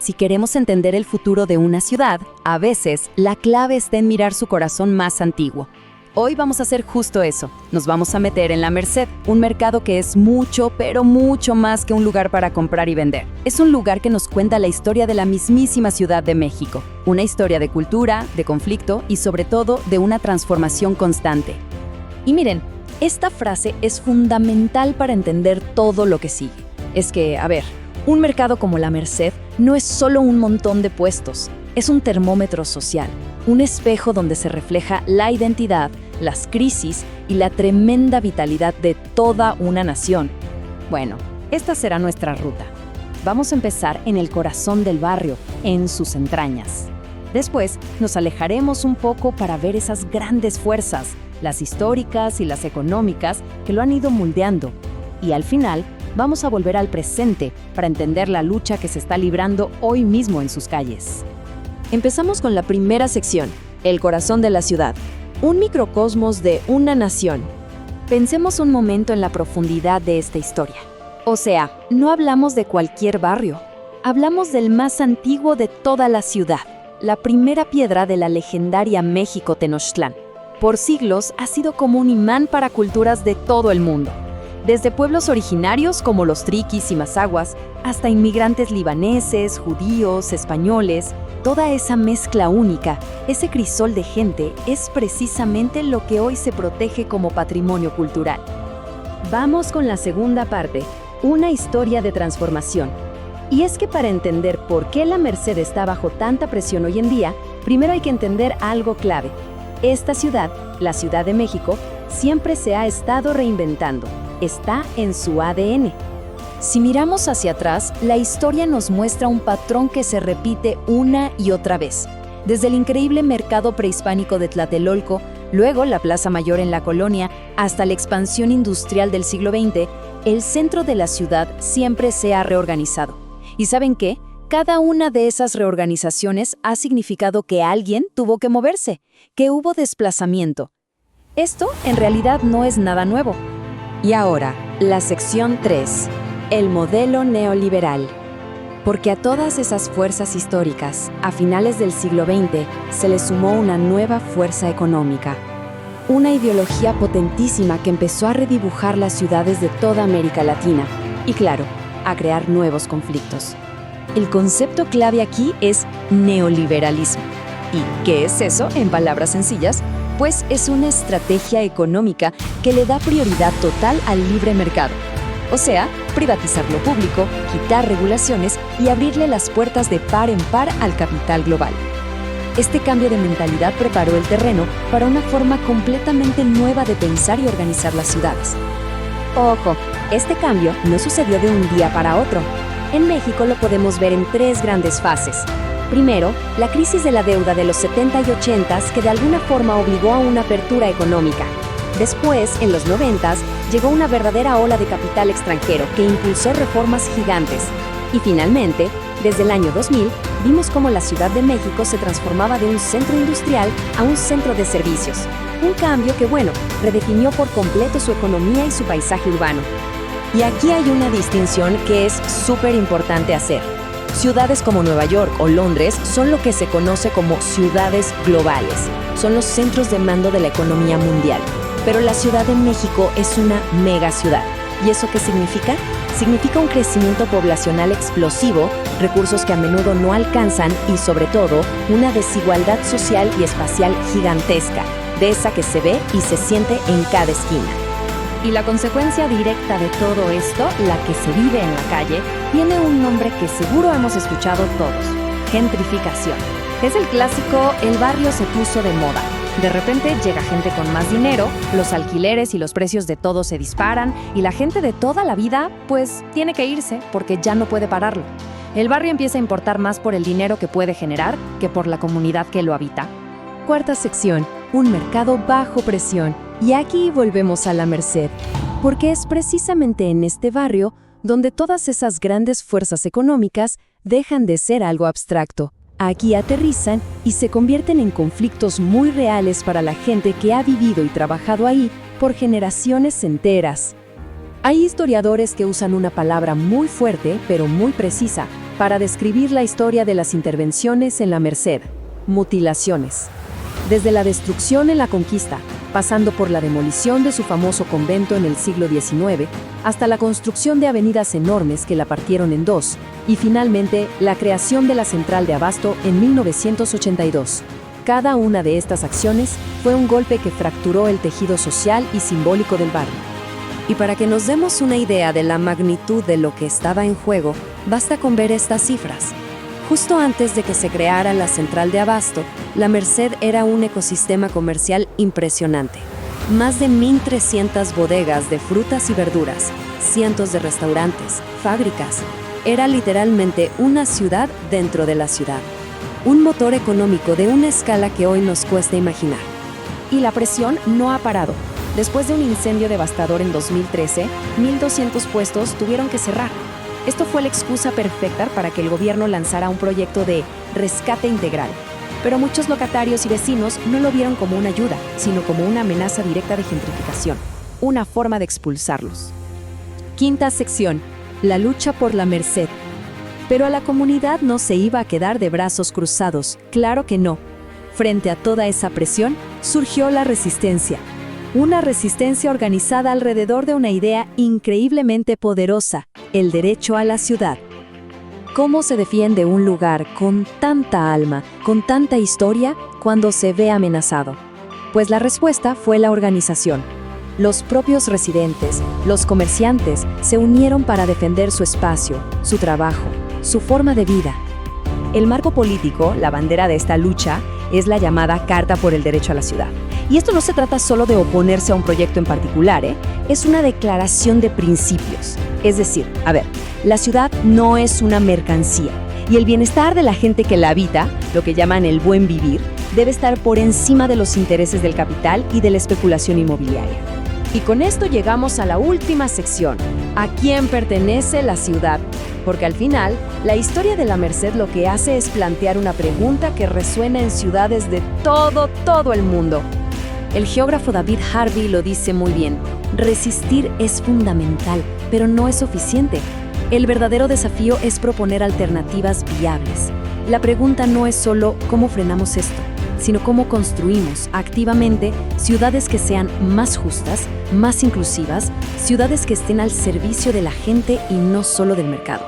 Si queremos entender el futuro de una ciudad, a veces la clave está en mirar su corazón más antiguo. Hoy vamos a hacer justo eso. Nos vamos a meter en La Merced, un mercado que es mucho, pero mucho más que un lugar para comprar y vender. Es un lugar que nos cuenta la historia de la mismísima Ciudad de México. Una historia de cultura, de conflicto y sobre todo de una transformación constante. Y miren, esta frase es fundamental para entender todo lo que sigue. Es que, un mercado como La Merced no es solo un montón de puestos, es un termómetro social, un espejo donde se refleja la identidad, las crisis y la tremenda vitalidad de toda una nación. Bueno, esta será nuestra ruta. Vamos a empezar en el corazón del barrio, en sus entrañas. Después nos alejaremos un poco para ver esas grandes fuerzas, las históricas y las económicas que lo han ido moldeando. Y al final, vamos a volver al presente para entender la lucha que se está librando hoy mismo en sus calles. Empezamos con la primera sección, el corazón de la ciudad, un microcosmos de una nación. Pensemos un momento en la profundidad de esta historia. O sea, no hablamos de cualquier barrio, hablamos del más antiguo de toda la ciudad, la primera piedra de la legendaria México Tenochtlán. Por siglos ha sido como un imán para culturas de todo el mundo. Desde pueblos originarios como los triquis y mazahuas, hasta inmigrantes libaneses, judíos, españoles, toda esa mezcla única, ese crisol de gente, es precisamente lo que hoy se protege como patrimonio cultural. Vamos con la segunda parte, una historia de transformación. Y es que para entender por qué La Merced está bajo tanta presión hoy en día, primero hay que entender algo clave. Esta ciudad, la Ciudad de México, siempre se ha estado reinventando. Está en su ADN. Si miramos hacia atrás, la historia nos muestra un patrón que se repite una y otra vez. Desde el increíble mercado prehispánico de Tlatelolco, luego la Plaza Mayor en la colonia, hasta la expansión industrial del siglo XX, el centro de la ciudad siempre se ha reorganizado. ¿Y saben qué? Cada una de esas reorganizaciones ha significado que alguien tuvo que moverse, que hubo desplazamiento. Esto en realidad no es nada nuevo. Y ahora, la sección 3, el modelo neoliberal. Porque a todas esas fuerzas históricas, a finales del siglo XX, se le sumó una nueva fuerza económica. Una ideología potentísima que empezó a redibujar las ciudades de toda América Latina. Y claro, a crear nuevos conflictos. El concepto clave aquí es neoliberalismo. ¿Y qué es eso, en palabras sencillas? Pues es una estrategia económica que le da prioridad total al libre mercado. O sea, privatizar lo público, quitar regulaciones y abrirle las puertas de par en par al capital global. Este cambio de mentalidad preparó el terreno para una forma completamente nueva de pensar y organizar las ciudades. Ojo, este cambio no sucedió de un día para otro. En México lo podemos ver en 3 grandes fases. Primero, la crisis de la deuda de los 70 y 80s que de alguna forma obligó a una apertura económica. Después, en los 90s, llegó una verdadera ola de capital extranjero que impulsó reformas gigantes. Y finalmente, desde el año 2000, vimos cómo la Ciudad de México se transformaba de un centro industrial a un centro de servicios. Un cambio que, redefinió por completo su economía y su paisaje urbano. Y aquí hay una distinción que es súper importante hacer. Ciudades como Nueva York o Londres son lo que se conoce como ciudades globales. Son los centros de mando de la economía mundial. Pero la Ciudad de México es una megaciudad. ¿Y eso qué significa? Significa un crecimiento poblacional explosivo, recursos que a menudo no alcanzan y, sobre todo, una desigualdad social y espacial gigantesca, de esa que se ve y se siente en cada esquina. Y la consecuencia directa de todo esto, la que se vive en la calle, tiene un nombre que seguro hemos escuchado todos: gentrificación. Es el clásico, el barrio se puso de moda. De repente llega gente con más dinero, los alquileres y los precios de todo se disparan y la gente de toda la vida, pues, tiene que irse porque ya no puede pararlo. El barrio empieza a importar más por el dinero que puede generar que por la comunidad que lo habita. Cuarta sección, un mercado bajo presión. Y aquí volvemos a La Merced, porque es precisamente en este barrio donde todas esas grandes fuerzas económicas dejan de ser algo abstracto. Aquí aterrizan y se convierten en conflictos muy reales para la gente que ha vivido y trabajado ahí por generaciones enteras. Hay historiadores que usan una palabra muy fuerte, pero muy precisa: para describir la historia de las intervenciones en la Merced, mutilaciones. Desde la destrucción en la conquista, pasando por la demolición de su famoso convento en el siglo XIX, hasta la construcción de avenidas enormes que la partieron en dos, y finalmente la creación de la central de abasto en 1982. Cada una de estas acciones fue un golpe que fracturó el tejido social y simbólico del barrio. Y para que nos demos una idea de la magnitud de lo que estaba en juego, basta con ver estas cifras. Justo antes de que se creara la central de abasto, la Merced era un ecosistema comercial impresionante. Más de 1.300 bodegas de frutas y verduras, cientos de restaurantes, fábricas. Era literalmente una ciudad dentro de la ciudad. Un motor económico de una escala que hoy nos cuesta imaginar. Y la presión no ha parado. Después de un incendio devastador en 2013, 1.200 puestos tuvieron que cerrar. Esto fue la excusa perfecta para que el gobierno lanzara un proyecto de rescate integral. Pero muchos locatarios y vecinos no lo vieron como una ayuda, sino como una amenaza directa de gentrificación, una forma de expulsarlos. Quinta sección, la lucha por la Merced. Pero a la comunidad no se iba a quedar de brazos cruzados, claro que no. Frente a toda esa presión, surgió la resistencia. Una resistencia organizada alrededor de una idea increíblemente poderosa, el derecho a la ciudad. ¿Cómo se defiende un lugar con tanta alma, con tanta historia, cuando se ve amenazado? Pues la respuesta fue la organización. Los propios residentes, los comerciantes, se unieron para defender su espacio, su trabajo, su forma de vida. El marco político, la bandera de esta lucha, es la llamada Carta por el Derecho a la Ciudad. Y esto no se trata solo de oponerse a un proyecto en particular, es una declaración de principios. Es decir, la ciudad no es una mercancía y el bienestar de la gente que la habita, lo que llaman el buen vivir, debe estar por encima de los intereses del capital y de la especulación inmobiliaria. Y con esto llegamos a la última sección, ¿a quién pertenece la ciudad? Porque al final, la historia de la Merced lo que hace es plantear una pregunta que resuena en ciudades de todo el mundo. El geógrafo David Harvey lo dice muy bien, resistir es fundamental, pero no es suficiente. El verdadero desafío es proponer alternativas viables. La pregunta no es solo cómo frenamos esto, sino cómo construimos activamente ciudades que sean más justas, más inclusivas, ciudades que estén al servicio de la gente y no solo del mercado.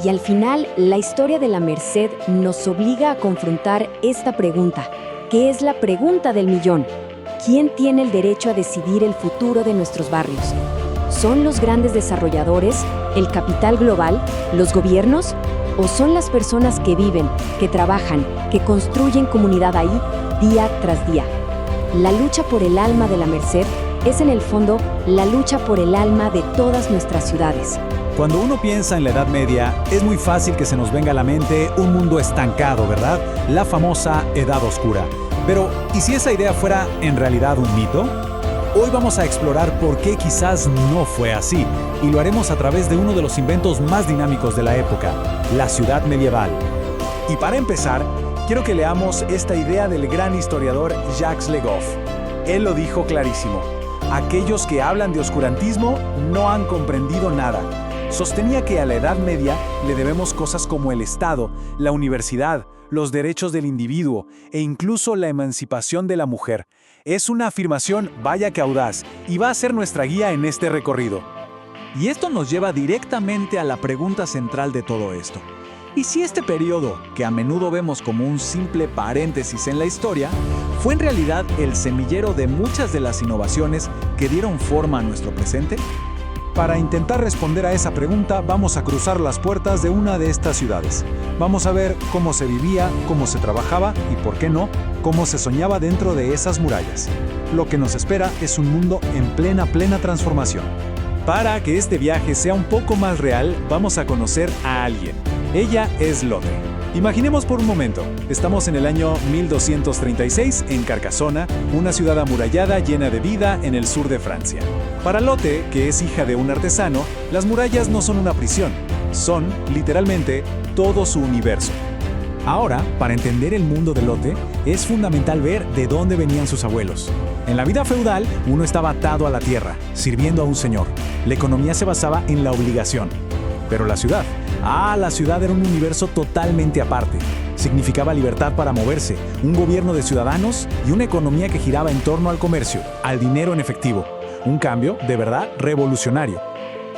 Y al final, la historia de la Merced nos obliga a confrontar esta pregunta, que es la pregunta del millón. ¿Quién tiene el derecho a decidir el futuro de nuestros barrios? ¿Son los grandes desarrolladores, el capital global, los gobiernos? ¿O son las personas que viven, que trabajan, que construyen comunidad ahí día tras día? La lucha por el alma de la Merced es en el fondo la lucha por el alma de todas nuestras ciudades. Cuando uno piensa en la Edad Media, es muy fácil que se nos venga a la mente un mundo estancado, ¿verdad? La famosa Edad Oscura. Pero, ¿y si esa idea fuera en realidad un mito? Hoy vamos a explorar por qué quizás no fue así, y lo haremos a través de uno de los inventos más dinámicos de la época, la ciudad medieval. Y para empezar, quiero que leamos esta idea del gran historiador Jacques Le Goff. Él lo dijo clarísimo: aquellos que hablan de oscurantismo no han comprendido nada. Sostenía que a la Edad Media le debemos cosas como el Estado, la universidad, los derechos del individuo e incluso la emancipación de la mujer. Es una afirmación vaya que audaz y va a ser nuestra guía en este recorrido. Y esto nos lleva directamente a la pregunta central de todo esto. ¿Y si este periodo, que a menudo vemos como un simple paréntesis en la historia, fue en realidad el semillero de muchas de las innovaciones que dieron forma a nuestro presente? Para intentar responder a esa pregunta, vamos a cruzar las puertas de una de estas ciudades. Vamos a ver cómo se vivía, cómo se trabajaba y, por qué no, cómo se soñaba dentro de esas murallas. Lo que nos espera es un mundo en plena transformación. Para que este viaje sea un poco más real, vamos a conocer a alguien. Ella es Lotte. Imaginemos por un momento, estamos en el año 1236 en Carcassona, una ciudad amurallada llena de vida en el sur de Francia. Para Lotte, que es hija de un artesano, las murallas no son una prisión, son, literalmente, todo su universo. Ahora, para entender el mundo de Lotte, es fundamental ver de dónde venían sus abuelos. En la vida feudal, uno estaba atado a la tierra, sirviendo a un señor. La economía se basaba en la obligación. Pero la ciudad La ciudad era un universo totalmente aparte. Significaba libertad para moverse, un gobierno de ciudadanos y una economía que giraba en torno al comercio, al dinero en efectivo. Un cambio, de verdad, revolucionario.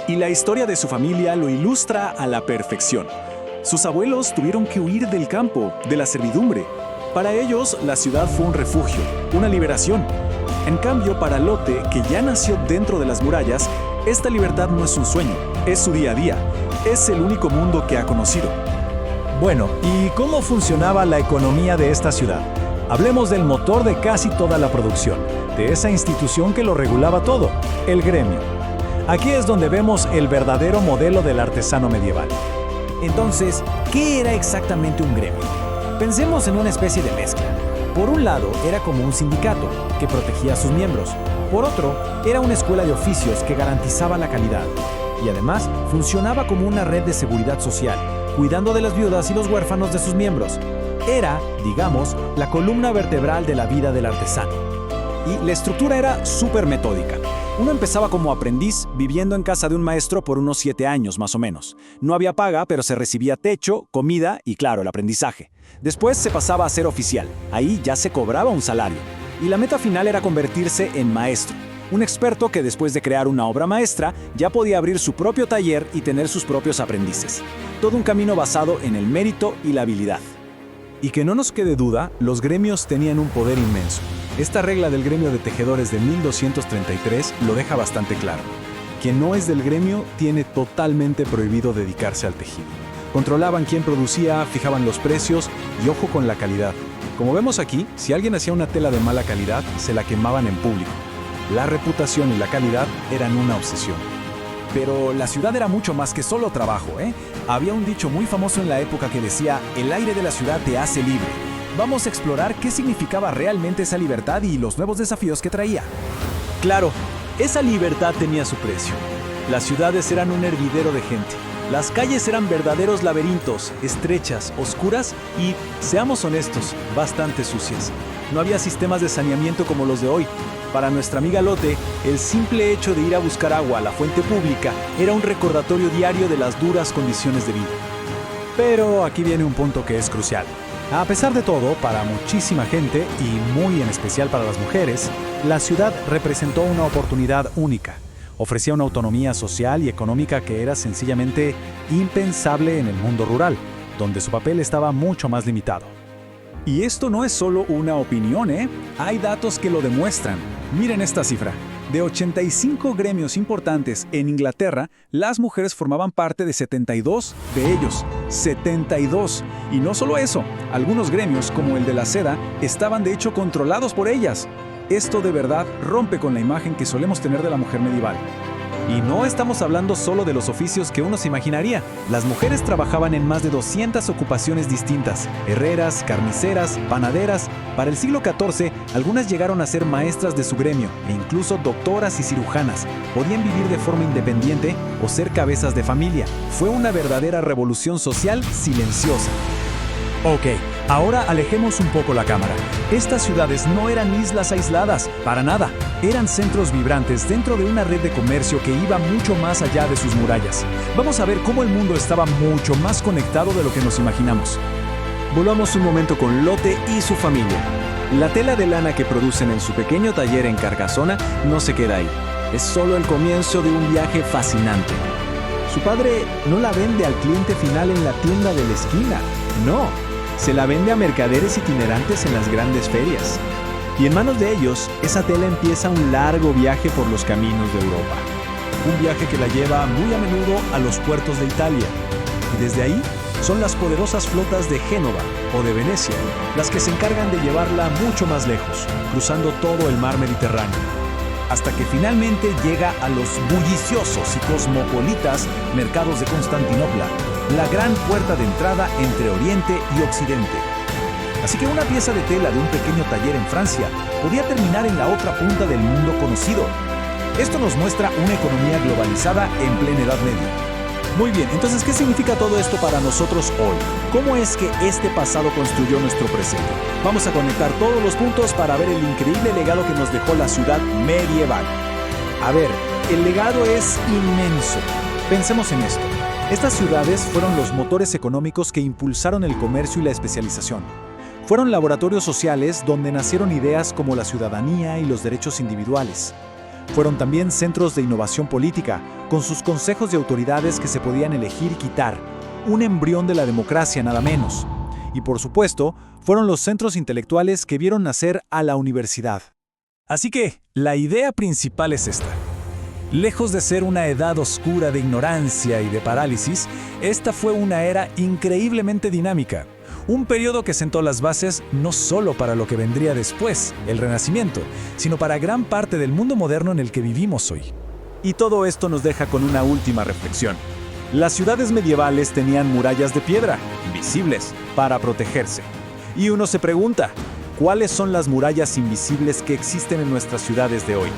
Y la historia de su familia lo ilustra a la perfección. Sus abuelos tuvieron que huir del campo, de la servidumbre. Para ellos, la ciudad fue un refugio, una liberación. En cambio, para Lotte, que ya nació dentro de las murallas, esta libertad no es un sueño, es su día a día. Es el único mundo que ha conocido. Bueno, ¿y cómo funcionaba la economía de esta ciudad? Hablemos del motor de casi toda la producción, de esa institución que lo regulaba todo, el gremio. Aquí es donde vemos el verdadero modelo del artesano medieval. Entonces, ¿qué era exactamente un gremio? Pensemos en una especie de mezcla. Por un lado, era como un sindicato, que protegía a sus miembros. Por otro, era una escuela de oficios que garantizaba la calidad. Y además, funcionaba como una red de seguridad social, cuidando de las viudas y los huérfanos de sus miembros. Era, digamos, la columna vertebral de la vida del artesano. Y la estructura era súper metódica. Uno empezaba como aprendiz, viviendo en casa de un maestro por unos 7 años más o menos. No había paga, pero se recibía techo, comida y, claro, el aprendizaje. Después se pasaba a ser oficial. Ahí ya se cobraba un salario. Y la meta final era convertirse en maestro. Un experto que después de crear una obra maestra ya podía abrir su propio taller y tener sus propios aprendices. Todo un camino basado en el mérito y la habilidad. Y que no nos quede duda, los gremios tenían un poder inmenso. Esta regla del gremio de tejedores de 1233 lo deja bastante claro. Quien no es del gremio tiene totalmente prohibido dedicarse al tejido. Controlaban quién producía, fijaban los precios y ojo con la calidad. Como vemos aquí, si alguien hacía una tela de mala calidad, se la quemaban en público. La reputación y la calidad eran una obsesión. Pero la ciudad era mucho más que solo trabajo, ¿eh? Había un dicho muy famoso en la época que decía, el aire de la ciudad te hace libre. Vamos a explorar qué significaba realmente esa libertad y los nuevos desafíos que traía. Claro, esa libertad tenía su precio. Las ciudades eran un hervidero de gente. Las calles eran verdaderos laberintos, estrechas, oscuras y, seamos honestos, bastante sucias. No había sistemas de saneamiento como los de hoy. Para nuestra amiga Lotte, el simple hecho de ir a buscar agua a la fuente pública era un recordatorio diario de las duras condiciones de vida. Pero aquí viene un punto que es crucial. A pesar de todo, para muchísima gente, y muy en especial para las mujeres, la ciudad representó una oportunidad única. Ofrecía una autonomía social y económica que era sencillamente impensable en el mundo rural, donde su papel estaba mucho más limitado. Y esto no es solo una opinión, ¿eh? Hay datos que lo demuestran. Miren esta cifra. De 85 gremios importantes en Inglaterra, las mujeres formaban parte de 72 de ellos. 72. Y no solo eso, algunos gremios, como el de la seda, estaban de hecho controlados por ellas. Esto de verdad rompe con la imagen que solemos tener de la mujer medieval. Y no estamos hablando solo de los oficios que uno se imaginaría. Las mujeres trabajaban en más de 200 ocupaciones distintas: herreras, carniceras, panaderas. Para el siglo XIV, algunas llegaron a ser maestras de su gremio e incluso doctoras y cirujanas. Podían vivir de forma independiente o ser cabezas de familia. Fue una verdadera revolución social silenciosa. Ok, ahora alejemos un poco la cámara. Estas ciudades no eran islas aisladas, para nada. Eran centros vibrantes dentro de una red de comercio que iba mucho más allá de sus murallas. Vamos a ver cómo el mundo estaba mucho más conectado de lo que nos imaginamos. Volvamos un momento con Lotte y su familia. La tela de lana que producen en su pequeño taller en Carcassona no se queda ahí. Es solo el comienzo de un viaje fascinante. Su padre no la vende al cliente final en la tienda de la esquina. No. Se la vende a mercaderes itinerantes en las grandes ferias. Y en manos de ellos, esa tela empieza un largo viaje por los caminos de Europa. Un viaje que la lleva muy a menudo a los puertos de Italia. Y desde ahí, son las poderosas flotas de Génova o de Venecia las que se encargan de llevarla mucho más lejos, cruzando todo el mar Mediterráneo. Hasta que finalmente llega a los bulliciosos y cosmopolitas mercados de Constantinopla, la gran puerta de entrada entre Oriente y Occidente. Así que una pieza de tela de un pequeño taller en Francia podía terminar en la otra punta del mundo conocido. Esto nos muestra una economía globalizada en plena Edad Media. Muy bien, entonces, ¿qué significa todo esto para nosotros hoy? ¿Cómo es que este pasado construyó nuestro presente? Vamos a conectar todos los puntos para ver el increíble legado que nos dejó la ciudad medieval. A ver, el legado es inmenso. Pensemos en esto. Estas ciudades fueron los motores económicos que impulsaron el comercio y la especialización. Fueron laboratorios sociales donde nacieron ideas como la ciudadanía y los derechos individuales. Fueron también centros de innovación política, con sus consejos de autoridades que se podían elegir y quitar, un embrión de la democracia nada menos. Y por supuesto, fueron los centros intelectuales que vieron nacer a la universidad. Así que, la idea principal es esta. Lejos de ser una edad oscura de ignorancia y de parálisis, esta fue una era increíblemente dinámica. Un periodo que sentó las bases no solo para lo que vendría después, el Renacimiento, sino para gran parte del mundo moderno en el que vivimos hoy. Y todo esto nos deja con una última reflexión. Las ciudades medievales tenían murallas de piedra, invisibles, para protegerse. Y uno se pregunta, ¿cuáles son las murallas invisibles que existen en nuestras ciudades de hoy?